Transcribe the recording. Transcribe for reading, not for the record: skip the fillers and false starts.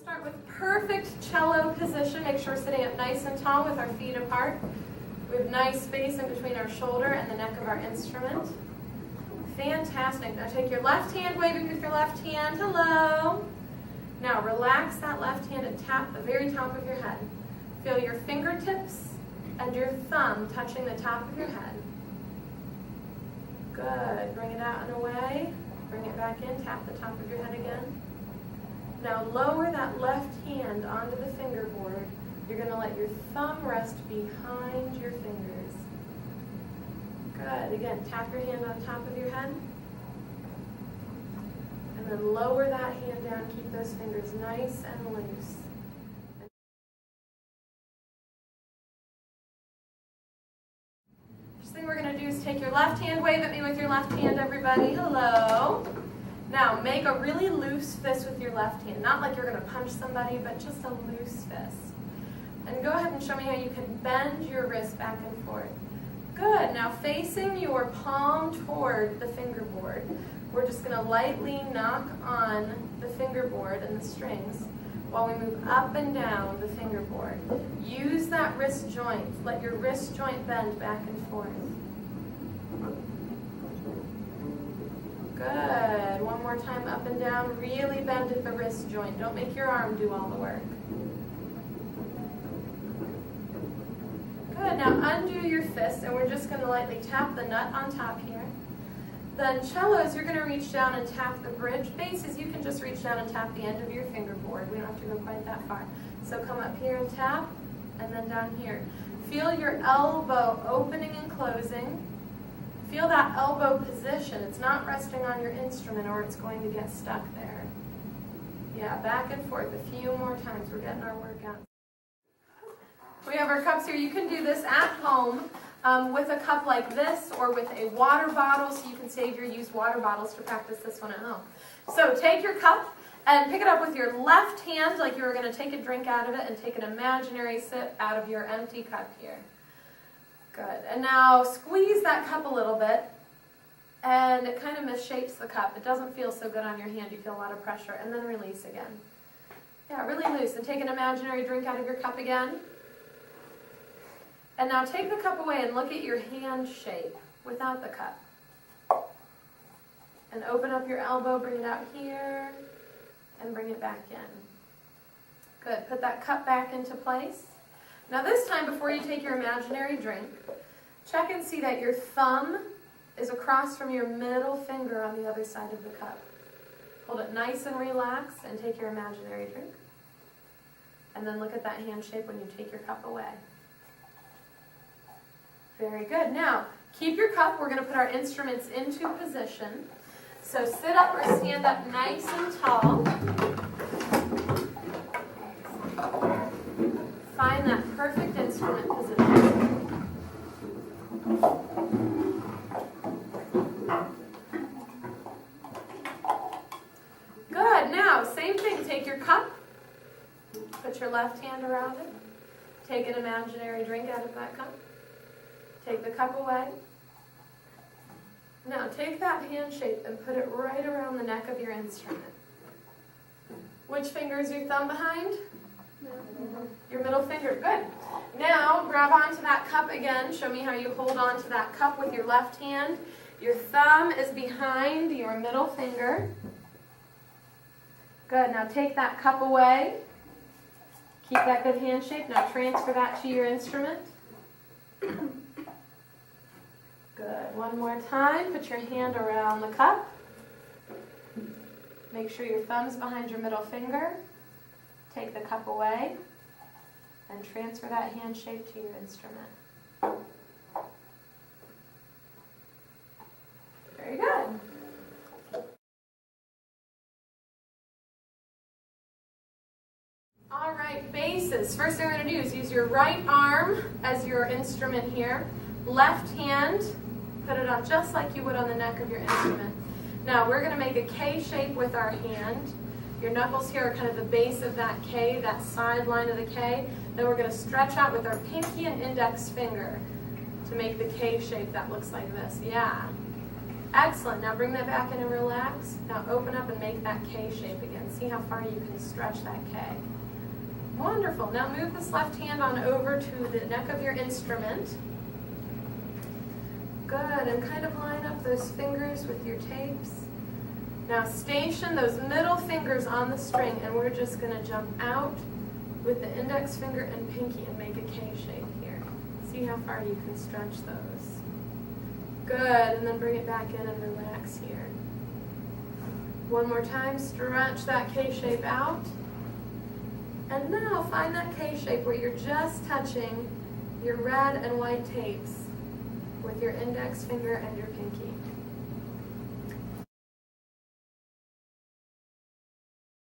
Start with perfect cello position. Make sure we're sitting up nice and tall with our feet apart. We have nice space in between our shoulder and the neck of our instrument. Fantastic. Now take your left hand, waving with your left hand. Hello. Now relax that left hand and tap the very top of your head. Feel your fingertips and your thumb touching the top of your head. Good. Bring it out and away. Bring it back in. Tap the top of your head again. Now lower that left hand onto the fingerboard. You're going to let your thumb rest behind your fingers. Good. Again, tap your hand on top of your head. And then lower that hand down. Keep those fingers nice and loose. First thing we're going to do is take your left hand, wave at me with your left hand, everybody. Hello. Now, make a really loose fist with your left hand. Not like you're going to punch somebody, but just a loose fist. And go ahead and show me how you can bend your wrist back and forth. Good. Now, facing your palm toward the fingerboard, we're just going to lightly knock on the fingerboard and the strings while we move up and down the fingerboard. Use that wrist joint. Let your wrist joint bend back and forth. Good. One more time, up and down. Really bend at the wrist joint. Don't make your arm do all the work. Good. Now undo your fist, and we're just going to lightly tap the nut on top here. Then cellos, you're going to reach down and tap the bridge. Basses, you can just reach down and tap the end of your fingerboard. We don't have to go quite that far. So come up here and tap, and then down here. Feel your elbow opening and closing. Feel that elbow position. It's not resting on your instrument or it's going to get stuck there. Yeah, back and forth a few more times. We're getting our workout. We have our cups here. You can do this at home with a cup like this or with a water bottle, so you can save your used water bottles to practice this one at home. So take your cup and pick it up with your left hand like you were going to take a drink out of it, and take an imaginary sip out of your empty cup here. Good. And now squeeze that cup a little bit, and it kind of misshapes the cup. It doesn't feel so good on your hand. You feel a lot of pressure. And then release again. Yeah, really loose. And take an imaginary drink out of your cup again. And now take the cup away and look at your hand shape without the cup. And open up your elbow, bring it out here, and bring it back in. Good. Put that cup back into place. Now this time, before you take your imaginary drink, check and see that your thumb is across from your middle finger on the other side of the cup. Hold it nice and relaxed and take your imaginary drink. And then look at that hand shape when you take your cup away. Very good. Now, keep your cup. We're going to put our instruments into position. So sit up or stand up nice and tall. Find that perfect instrument position. Good. Now, same thing. Take your cup. Put your left hand around it. Take an imaginary drink out of that cup. Take the cup away. Now, take that hand shape and put it right around the neck of your instrument. Which finger is your thumb behind? Your middle finger. Good. Now, grab onto that cup again. Show me how you hold on to that cup with your left hand. Your thumb is behind your middle finger. Good. Now, take that cup away. Keep that good hand shape. Now, transfer that to your instrument. Good. One more time. Put your hand around the cup. Make sure your thumb's behind your middle finger. Take the cup away and transfer that hand shape to your instrument. Very good. All right, basses. First thing we're going to do is use your right arm as your instrument here. Left hand, put it on just like you would on the neck of your instrument. Now we're going to make a K shape with our hand. Your knuckles here are kind of the base of that K, that side line of the K. Then we're going to stretch out with our pinky and index finger to make the K shape that looks like this. Yeah. Excellent. Now bring that back in and relax. Now open up and make that K shape again. See how far you can stretch that K. Wonderful. Now move this left hand on over to the neck of your instrument. Good. And kind of line up those fingers with your tapes. Now station those middle fingers on the string, and we're just going to jump out with the index finger and pinky and make a K shape here. See how far you can stretch those. Good, and then bring it back in and relax here. One more time, stretch that K shape out. And now find that K shape where you're just touching your red and white tapes with your index finger and your pinky.